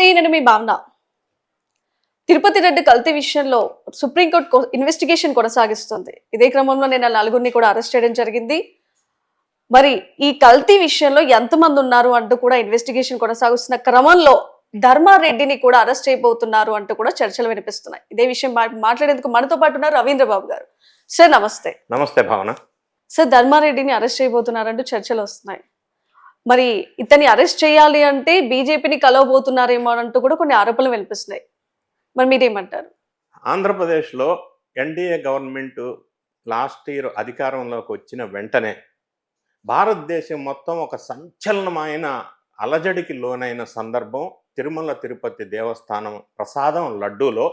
నమస్తే, నేను మీ భావన. తిరుపతి రెడ్డి కల్తీ విషయంలో సుప్రీంకోర్టు ఇన్వెస్టిగేషన్ కొనసాగిస్తుంది. ఇదే క్రమంలో నేను నలుగురిని కూడా అరెస్ట్ చేయడం జరిగింది. మరి ఈ కల్తీ విషయంలో ఎంతమంది ఉన్నారు అంటూ కూడా ఇన్వెస్టిగేషన్ కొనసాగుతున్న క్రమంలో ధర్మారెడ్డిని కూడా అరెస్ట్ చేయబోతున్నారు అంటూ కూడా చర్చలు వినిపిస్తున్నాయి. ఇదే విషయం మాట్లాడేందుకు మనతో పాటు ఉన్నారు రవీంద్ర బాబు గారు. సార్ నమస్తే. నమస్తే భావన. సార్, ధర్మారెడ్డిని అరెస్ట్ చేయబోతున్నారంటూ చర్చలు వస్తున్నాయి. మరి ఇతన్ని అరెస్ట్ చేయాలి అంటే బీజేపీని కలవబోతున్నారేమో అంటూ కూడా కొన్ని ఆరోపణలు వినిపిస్తున్నాయి. మరి మీరేమంటారు? ఆంధ్రప్రదేశ్లో ఎన్డీఏ గవర్నమెంట్ లాస్ట్ ఇయర్ అధికారంలోకి వచ్చిన వెంటనే భారతదేశం మొత్తం ఒక సంచలనమైన అలజడికి లోనైన సందర్భం తిరుమల తిరుపతి దేవస్థానం ప్రసాదం లడ్డూలో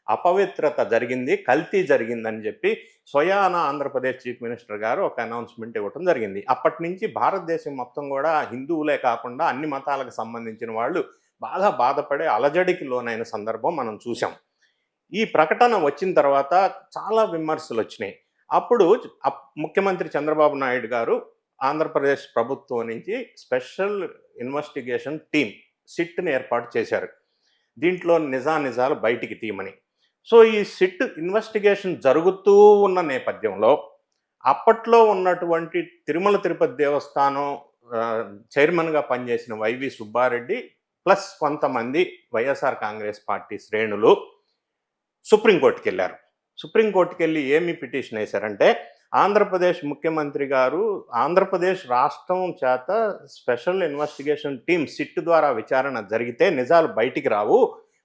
అపవిత్రత జరిగింది, కల్తీ జరిగిందని చెప్పి స్వయాన ఆంధ్రప్రదేశ్ చీఫ్ మినిస్టర్ గారు ఒక అనౌన్స్మెంట్ ఇవ్వడం జరిగింది. అప్పటి నుంచి భారతదేశం మొత్తం కూడా హిందువులే కాకుండా అన్ని మతాలకు సంబంధించిన వాళ్ళు బాగా బాధపడే అలజడికి లోనైన సందర్భం మనం చూసాం. ఈ ప్రకటన వచ్చిన తర్వాత చాలా విమర్శలు వచ్చినాయి. అప్పుడు ముఖ్యమంత్రి చంద్రబాబు నాయుడు గారు ఆంధ్రప్రదేశ్ ప్రభుత్వం నుంచి స్పెషల్ ఇన్వెస్టిగేషన్ టీమ్ సిట్ని ఏర్పాటు చేశారు. దీంట్లో నిజాలు బయటికి తీయమని. సో ఈ సిట్ ఇన్వెస్టిగేషన్ జరుగుతూ ఉన్న నేపథ్యంలో అప్పట్లో ఉన్నటువంటి తిరుమల తిరుపతి దేవస్థానం చైర్మన్గా పనిచేసిన వైవి సుబ్బారెడ్డి ప్లస్ కొంతమంది వైఎస్ఆర్ కాంగ్రెస్ పార్టీ శ్రేణులు సుప్రీంకోర్టుకి వెళ్ళారు. సుప్రీంకోర్టుకి వెళ్ళి ఏమి పిటిషన్ వేశారంటే, ఆంధ్రప్రదేశ్ ముఖ్యమంత్రి గారు ఆంధ్రప్రదేశ్ రాష్ట్రం చేత స్పెషల్ ఇన్వెస్టిగేషన్ టీమ్ సిట్ ద్వారా విచారణ జరిగితే నిజాలు బయటికి రావు,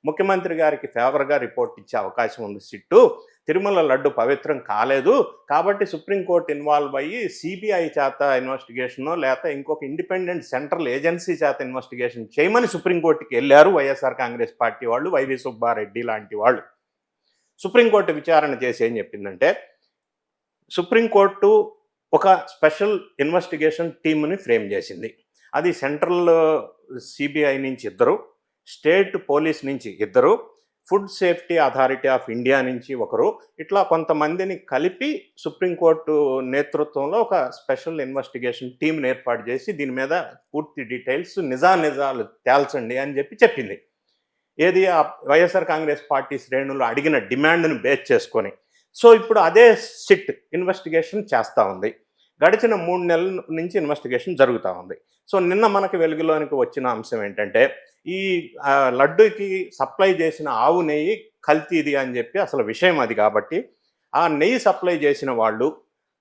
ముఖ్యమంత్రి గారికి ఫేవర్గా రిపోర్ట్ ఇచ్చే అవకాశం ఉంది సిట్టు, తిరుమల లడ్డు పవిత్రం కాలేదు కాబట్టి సుప్రీంకోర్టు ఇన్వాల్వ్ అయ్యి సిబిఐ చేత ఇన్వెస్టిగేషనో లేకపోతే ఇంకొక ఇండిపెండెంట్ సెంట్రల్ ఏజెన్సీ చేత ఇన్వెస్టిగేషన్ చేయమని సుప్రీంకోర్టుకి వెళ్ళారు వైఎస్ఆర్ కాంగ్రెస్ పార్టీ వాళ్ళు, వైవి సుబ్బారెడ్డి లాంటి వాళ్ళు. సుప్రీంకోర్టు విచారణ చేసి ఏం చెప్పిందంటే, సుప్రీంకోర్టు ఒక స్పెషల్ ఇన్వెస్టిగేషన్ టీమ్ని ఫ్రేమ్ చేసింది. అది సెంట్రల్ సిబిఐ నుంచి 2, స్టేట్ పోలీస్ నుంచి 2, food safety authority of India నుంచి 1, ఇట్లా కొంతమందిని కలిపి సుప్రీంకోర్టు నేతృత్వంలో ఒక స్పెషల్ ఇన్వెస్టిగేషన్ టీంని ఏర్పాటు చేసి దీని మీద పూర్తి డీటెయిల్స్ నిజాలు తేల్చండి అని చెప్పింది. ఏది ఆ వైఎస్ఆర్ కాంగ్రెస్ పార్టీ శ్రేణులు అడిగిన డిమాండ్ను బేస్ చేసుకొని. సో ఇప్పుడు అదే సిట్ ఇన్వెస్టిగేషన్ చేస్తూ ఉంది. గడిచిన 3 నెలల నుంచి ఇన్వెస్టిగేషన్ జరుగుతూ ఉంది. సో నిన్న మనకు వెలుగులోనికి వచ్చిన అంశం ఏంటంటే, ఈ లడ్డూకి సప్లై చేసిన ఆవు నెయ్యి కల్తీది అని చెప్పి అసలు విషయం అది. కాబట్టి ఆ నెయ్యి సప్లై చేసిన వాళ్ళు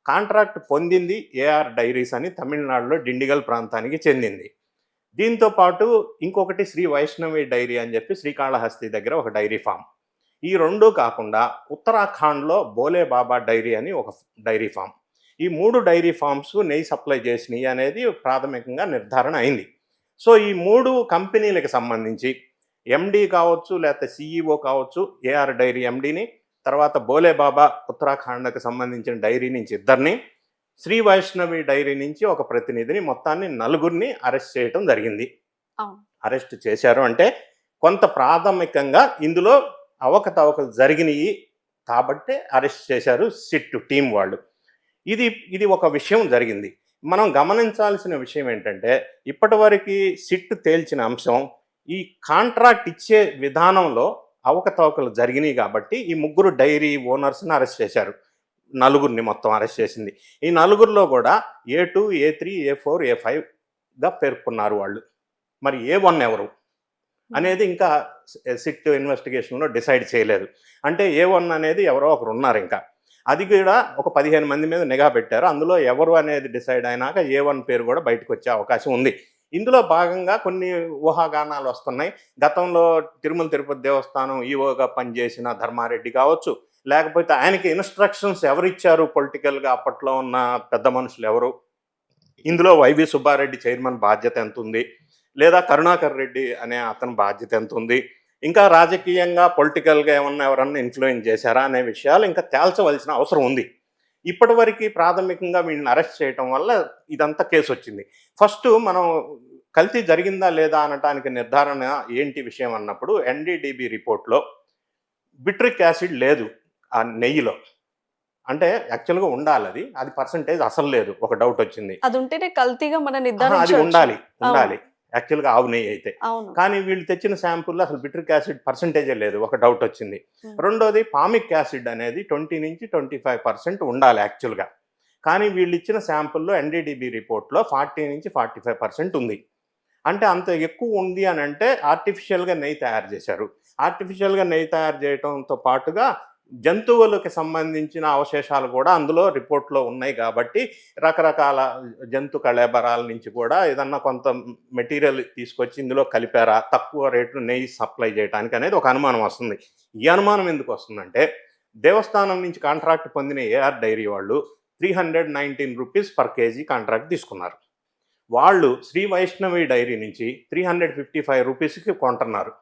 కాంట్రాక్ట్ పొందింది ఏఆర్ డైరీస్ అని తమిళనాడులో డిండిగల్ ప్రాంతానికి చెందింది. దీంతో పాటు ఇంకొకటి శ్రీ వైష్ణవి డైరీ అని చెప్పి శ్రీకాళహస్తి దగ్గర ఒక డైరీ ఫామ్. ఈ 2 కాకుండా ఉత్తరాఖండ్లో బోలే బాబా డైరీ అని ఒక డైరీ ఫామ్. ఈ 3 డైరీ ఫామ్స్ నెయ్యి సప్లై చేసినాయి అనేది ప్రాథమికంగా నిర్ధారణ అయింది. సో ఈ 3 కంపెనీలకు సంబంధించి ఎండీ కావచ్చు లేకపోతే సిఈఓ కావచ్చు, ఏఆర్ డైరీ ఎండీని, తర్వాత బోలే బాబా ఉత్తరాఖండ్కి సంబంధించిన డైరీ నుంచి 2, శ్రీ వైష్ణవి డైరీ నుంచి ఒక ప్రతినిధిని, మొత్తాన్ని 4 అరెస్ట్ చేయడం జరిగింది. అరెస్ట్ చేశారు అంటే కొంత ప్రాథమికంగా ఇందులో అవకతవకలు జరిగినాయి కాబట్టి అరెస్ట్ చేశారు సిట్ టీం వాళ్ళు. ఇది ఒక విషయం జరిగింది. మనం గమనించాల్సిన విషయం ఏంటంటే, ఇప్పటివరకు సిట్ తేల్చిన అంశం ఈ కాంట్రాక్ట్ ఇచ్చే విధానంలో అవకతవకలు జరిగినాయి కాబట్టి ఈ 3 డైరీ ఓనర్స్ని అరెస్ట్ చేశారు. 4 మొత్తం అరెస్ట్ చేసింది. ఈ 4లో కూడా A2, A3, A4, A5గా పేర్కొన్నారు వాళ్ళు. మరి A1 ఎవరు అనేది ఇంకా సిట్ ఇన్వెస్టిగేషన్లో డిసైడ్ చేయలేదు. అంటే A1 అనేది ఎవరో ఒకరు ఉన్నారు. ఇంకా అది కూడా ఒక 15 మంది మీద నిఘా పెట్టారు. అందులో ఎవరు అనేది డిసైడ్ అయినాక A1 పేరు కూడా బయటకు వచ్చే అవకాశం ఉంది. ఇందులో భాగంగా కొన్ని ఊహాగానాలు వస్తున్నాయి. గతంలో తిరుమల తిరుపతి దేవస్థానం ఈఓగా పనిచేసిన ధర్మారెడ్డి కావచ్చు, లేకపోతే ఆయనకి ఇన్స్ట్రక్షన్స్ ఎవరు ఇచ్చారు పొలిటికల్గా అప్పట్లో ఉన్న పెద్ద మనుషులు ఎవరు, ఇందులో వైవి సుబ్బారెడ్డి చైర్మన్ బాధ్యత ఎంత ఉంది, లేదా కరుణాకర్ రెడ్డి అనే అతని బాధ్యత ఎంత ఉంది, ఇంకా రాజకీయంగా పొలిటికల్గా ఎవరన్నా ఇన్ఫ్లుయెన్స్ చేశారా అనే విషయాలు ఇంకా తేల్చవలసిన అవసరం ఉంది. ఇప్పటివరకు ప్రాథమికంగా వీళ్ళని అరెస్ట్ చేయటం వల్ల ఇదంతా కేసు వచ్చింది. ఫస్ట్ మనం కల్తీ జరిగిందా లేదా అనటానికి నిర్ధారణ ఏంటి విషయం అన్నప్పుడు, ఎన్డీడీబీ రిపోర్ట్లో బిట్రిక్ యాసిడ్ లేదు ఆ నెయ్యిలో. అంటే యాక్చువల్గా ఉండాలి, అది పర్సంటేజ్ అసలు లేదు. ఒక డౌట్ వచ్చింది, అది ఉంటేనే కల్తీగా మన అది ఉండాలి. యాక్చువల్గా ఆవు నెయ్యి అయితే. అవును. కానీ వీళ్ళు తెచ్చిన శాంపుల్లో అసలు బిట్రిక్ యాసిడ్ పర్సంటేజే లేదు, ఒక డౌట్ వచ్చింది. ఉమ్. రెండోది పామిక్ యాసిడ్ అనేది 20 నుంచి 25% ఉండాలి యాక్చువల్గా. కానీ వీళ్ళు ఇచ్చిన శాంపుల్లో ఎన్డీడీబీ రిపోర్ట్లో 40 నుంచి 45% ఉంది. అంటే అంత ఎక్కువ ఉంది అని అంటే ఆర్టిఫిషియల్గా నెయ్యి తయారు చేశారు. ఆర్టిఫిషియల్గా నెయ్యి తయారు చేయడంతో పాటుగా జంతువులకు సంబంధించిన అవశేషాలు కూడా అందులో రిపోర్ట్లో ఉన్నాయి కాబట్టి రకరకాల జంతు కళేబరాల నుంచి కూడా ఏదన్నా కొంత మెటీరియల్ తీసుకొచ్చి ఇందులో కలిపారా, తక్కువ రేటు నెయ్యి సప్లై చేయడానికి అనేది ఒక అనుమానం వస్తుంది. ఈ అనుమానం ఎందుకు వస్తుందంటే దేవస్థానం నుంచి కాంట్రాక్ట్ పొందిన ఏఆర్ డైరీ వాళ్ళు 319 రూపీస్ పర్ కేజీ కాంట్రాక్ట్ తీసుకున్నారు. వాళ్ళు శ్రీ వైష్ణవి డైరీ నుంచి 355 రూపీస్కి కొంటున్నారు.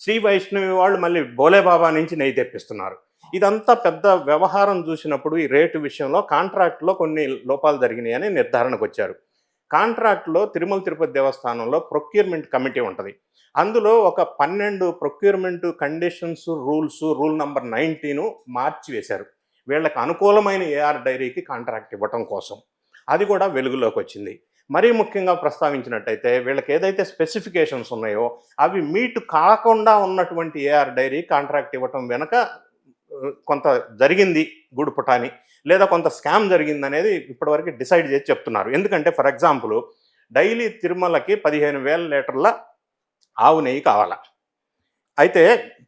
శ్రీ వైష్ణవి వాళ్ళు మళ్ళీ బోలేబాబా నుంచి నెయ్యి తెప్పిస్తున్నారు. ఇదంతా పెద్ద వ్యవహారం చూసినప్పుడు ఈ రేటు విషయంలో కాంట్రాక్ట్లో కొన్ని లోపాలు జరిగినాయి అని నిర్ధారణకు వచ్చారు. కాంట్రాక్ట్లో తిరుమల తిరుపతి దేవస్థానంలో ప్రొక్యూర్మెంట్ కమిటీ ఉంటుంది. అందులో ఒక 12 ప్రొక్యూర్మెంట్ కండిషన్స్ రూల్ నెంబర్ 19 మార్చి వేశారు వీళ్ళకి అనుకూలమైన ఏఆర్ డైరీకి కాంట్రాక్ట్ ఇవ్వటం కోసం. అది కూడా వెలుగులోకి వచ్చింది. మరీ ముఖ్యంగా ప్రస్తావించినట్టయితే వీళ్ళకి ఏదైతే స్పెసిఫికేషన్స్ ఉన్నాయో అవి మీట్ కాకుండా ఉన్నటువంటి ఏఆర్ డైరీ కాంట్రాక్ట్ ఇవ్వటం వెనక కొంత జరిగింది గుడుపుటాని, లేదా కొంత స్కామ్ జరిగింది అనేది ఇప్పటివరకు డిసైడ్ చేసి చెప్తున్నారు. ఎందుకంటే ఫర్ ఎగ్జాంపుల్ డైలీ తిరుమలకి 15,000 లీటర్ల ఆవు నెయ్యి కావాలా, అయితే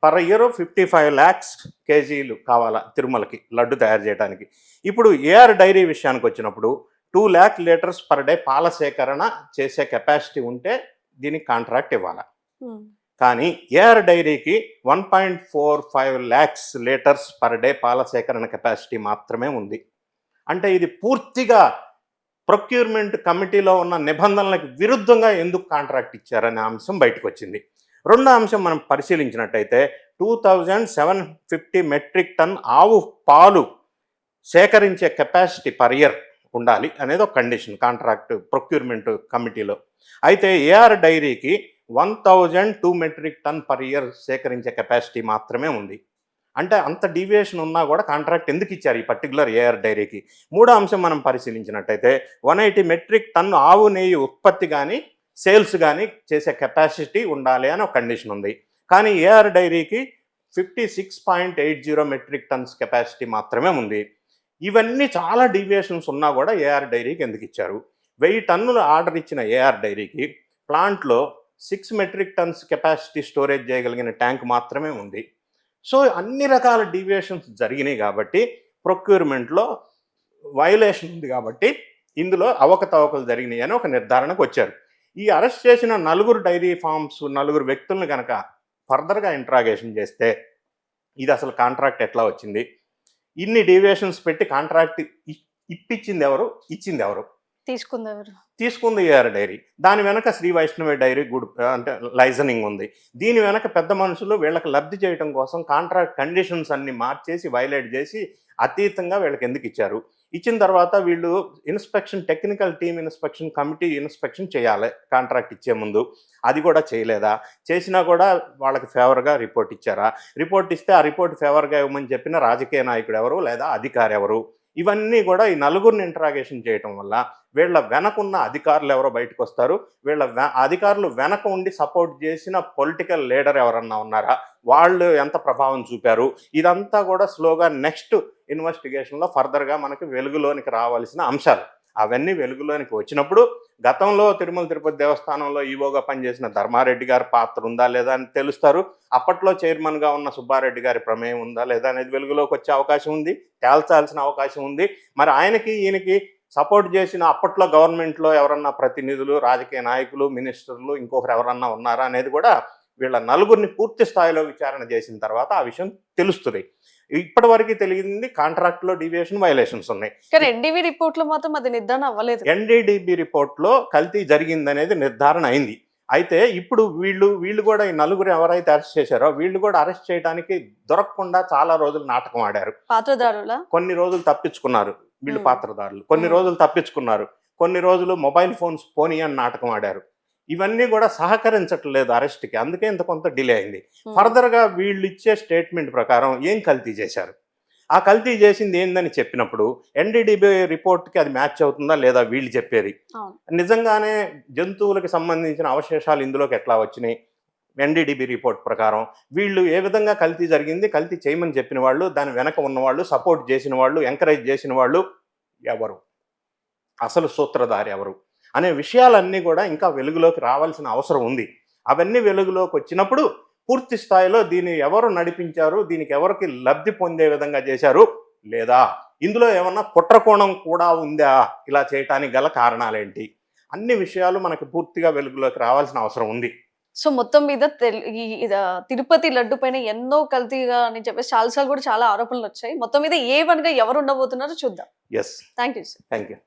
పర్ ఇయర్ 55 lakhs కేజీలు కావాలా తిరుమలకి లడ్డు తయారు చేయడానికి. ఇప్పుడు ఏఆర్ డైరీ విషయానికి వచ్చినప్పుడు 2 lakh లీటర్స్ పర్ డే పాల సేకరణ చేసే కెపాసిటీ ఉంటే దీనికి కాంట్రాక్ట్ ఇవ్వాలి. కానీ ఏఆర్ డైరీకి 1.45 lakhs లీటర్స్ పర్ డే పాల సేకరణ కెపాసిటీ మాత్రమే ఉంది. అంటే ఇది పూర్తిగా ప్రొక్యూర్మెంట్ కమిటీలో ఉన్న నిబంధనలకు విరుద్ధంగా ఎందుకు కాంట్రాక్ట్ ఇచ్చారనే అంశం బయటకు వచ్చింది. రెండో అంశం మనం పరిశీలించినట్టయితే 2750 మెట్రిక్ టన్ ఆవు పాలు సేకరించే కెపాసిటీ పర్ ఇయర్ ఉండాలి అనేది ఒక కండిషన్ కాంట్రాక్ట్ ప్రొక్యూర్మెంట్ కమిటీలో. అయితే ఏఆర్ డైరీకి 1002 మెట్రిక్ టన్ పర్ ఇయర్ సేకరించే కెపాసిటీ మాత్రమే ఉంది. అంటే అంత డీవియేషన్ ఉన్నా కూడా కాంట్రాక్ట్ ఎందుకు ఇచ్చారు ఈ పర్టికులర్ ఏఆర్ డైరీకి? మూడో అంశం మనం పరిశీలించినట్టయితే 180 మెట్రిక్ టన్ ఆవు నెయ్యి ఉత్పత్తి కానీ సేల్స్ కానీ చేసే కెపాసిటీ ఉండాలి అని ఒక కండిషన్ ఉంది. కానీ ఏఆర్ డైరీకి 56.80 మెట్రిక్ టన్స్ కెపాసిటీ మాత్రమే ఉంది. ఇవన్నీ చాలా డీవియేషన్స్ ఉన్నా కూడా ఏఆర్ డైరీకి ఎందుకు ఇచ్చారు? 1000 టన్నులు ఆర్డర్ ఇచ్చిన ఏఆర్ డైరీకి ప్లాంట్లో 6 మెట్రిక్ టన్స్ కెపాసిటీ స్టోరేజ్ చేయగలిగిన ట్యాంక్ మాత్రమే ఉంది. సో అన్ని రకాల డీవియేషన్స్ జరిగినాయి కాబట్టి ప్రొక్యూర్మెంట్లో వయలేషన్ ఉంది కాబట్టి ఇందులో అవకతవకలు జరిగినాయి అని ఒక నిర్ధారణకు వచ్చారు. ఈ అరెస్ట్ చేసిన 4 డైరీ ఫార్మ్స్ 4 వ్యక్తులను కనుక ఫర్దర్గా ఇంట్రాగేషన్ చేస్తే ఇది అసలు కాంట్రాక్ట్ ఎట్లా వచ్చింది, ఇన్ని డీవియేషన్స్ పెట్టి కాంట్రాక్ట్ ఇప్పించింది ఎవరు, ఇచ్చింది ఎవరు, తీసుకుంది ఏఆర్ డైరీ. దాని వెనక శ్రీ వైష్ణవి డైరీ అంటే లైజనింగ్ ఉంది. దీని వెనక పెద్ద మనుషులు వీళ్ళకి లబ్ధి చేయడం కోసం కాంట్రాక్ట్ కండిషన్స్ అన్ని మార్చేసి వైలేట్ చేసి అతీతంగా వీళ్ళకి ఎందుకు ఇచ్చారు? ఇచ్చిన తర్వాత వీళ్ళు inspection technical team inspection committee inspection చేయాలి కాంట్రాక్ట్ ఇచ్చే ముందు, అది కూడా చేయలేదా? చేసినా కూడా వాళ్ళకి ఫేవర్గా రిపోర్ట్ ఇచ్చారా? రిపోర్ట్ ఇస్తే ఆ రిపోర్ట్ ఫేవర్గా ఇవ్వమని చెప్పిన రాజకీయ నాయకుడు ఎవరు లేదా అధికారి ఎవరు? ఇవన్నీ కూడా ఈ 4 ఇంట్రాగేషన్ చేయటం వల్ల వీళ్ళ వెనకున్న అధికారులు ఎవరో బయటకు వస్తారు. వీళ్ళ అధికారులు వెనక ఉండి సపోర్ట్ చేసిన పొలిటికల్ లీడర్ ఎవరన్నా ఉన్నారా, వాళ్ళు ఎంత ప్రభావం చూపారు, ఇదంతా కూడా స్లోగా నెక్స్ట్ ఇన్వెస్టిగేషన్లో ఫర్దర్గా మనకి వెలుగులోనికి రావాల్సిన అంశాలు. అవన్నీ వెలుగులోనికి వచ్చినప్పుడు గతంలో తిరుమల తిరుపతి దేవస్థానంలో ఈవోగా పనిచేసిన ధర్మారెడ్డి గారి పాత్ర ఉందా లేదా అని తెలుస్తారు. అప్పట్లో చైర్మన్గా ఉన్న సుబ్బారెడ్డి గారి ప్రమేయం ఉందా లేదా అనేది వెలుగులోకి వచ్చే అవకాశం ఉంది, తేల్చాల్సిన అవకాశం ఉంది. మరి ఆయనకి ఈయనకి సపోర్ట్ చేసిన అప్పట్లో గవర్నమెంట్లో ఎవరన్నా ప్రతినిధులు, రాజకీయ నాయకులు, మినిస్టర్లు ఇంకొకరు ఎవరన్నా ఉన్నారా అనేది కూడా వీళ్ళ 4 పూర్తి స్థాయిలో విచారణ చేసిన తర్వాత ఆ విషయం తెలుస్తుంది. ఇప్పటి వరకు తెలిసింది కాంట్రాక్ట్లో డీవియేషన్ వైలేషన్స్ ఉన్నాయి. కానీ ఎన్డీబీ రిపోర్ట్లో మాత్రం అది నిర్ధారణ అవ్వలేదు. ఎన్డీడీబీ రిపోర్ట్లో కల్తీ జరిగిందనేది నిర్ధారణ అయింది. అయితే ఇప్పుడు వీళ్ళు కూడా ఈ 4 ఎవరైతే అరెస్ట్ చేశారో వీళ్ళు కూడా అరెస్ట్ చేయడానికి దొరకకుండా చాలా రోజులు నాటకం ఆడారు. పాత్రదారుల కొన్ని రోజులు తప్పించుకున్నారు వీళ్ళు పాత్రదారులు, కొన్ని రోజులు తప్పించుకున్నారు, కొన్ని రోజులు మొబైల్ ఫోన్స్ పోనీ అని నాటకం ఆడారు. ఇవన్నీ కూడా సహకరించట్లేదు అరెస్ట్కి, అందుకే ఇంత కొంత డిలే అయింది. ఫర్దర్గా వీళ్ళు ఇచ్చే స్టేట్మెంట్ ప్రకారం ఏం కల్తీ చేశారు ఆ కల్తీ చేసింది ఏందని చెప్పినప్పుడు ఎన్డీడీబీ రిపోర్ట్కి అది మ్యాచ్ అవుతుందా లేదా వీళ్ళు చెప్పేది. అవును. నిజంగానే జంతువులకు సంబంధించిన అవశేషాలు ఇందులోకి ఎట్లా వచ్చినాయి, ఎన్డీడీబీ రిపోర్ట్ ప్రకారం వీళ్ళు ఏ విధంగా కల్తీ జరిగింది, కల్తీ చేయమని చెప్పిన వాళ్ళు, దాని వెనక ఉన్నవాళ్ళు, సపోర్ట్ చేసిన వాళ్ళు, ఎంకరేజ్ చేసిన వాళ్ళు ఎవరు, అసలు సూత్రధారి ఎవరు అనే విషయాలన్నీ కూడా ఇంకా వెలుగులోకి రావాల్సిన అవసరం ఉంది. అవన్నీ వెలుగులోకి వచ్చినప్పుడు పూర్తి స్థాయిలో దీన్ని ఎవరు నడిపించారు, దీనికి ఎవరికి లబ్ధి పొందే విధంగా చేశారు, లేదా ఇందులో ఏమన్నా కుట్రకోణం కూడా ఉందా, ఇలా చేయటానికి గల కారణాలేంటి, అన్ని విషయాలు మనకి పూర్తిగా వెలుగులోకి రావాల్సిన అవసరం ఉంది. సో మొత్తం మీద తిరుపతి లడ్డు పైన ఎన్నో కల్తీగా అని చెప్పేసి చాలాసార్లు కూడా చాలా ఆరోపణలు వచ్చాయి. మొత్తం మీద A1 గా ఎవరు ఉండబోతున్నారో చూద్దాం. Yes, thank you sir. Thank you.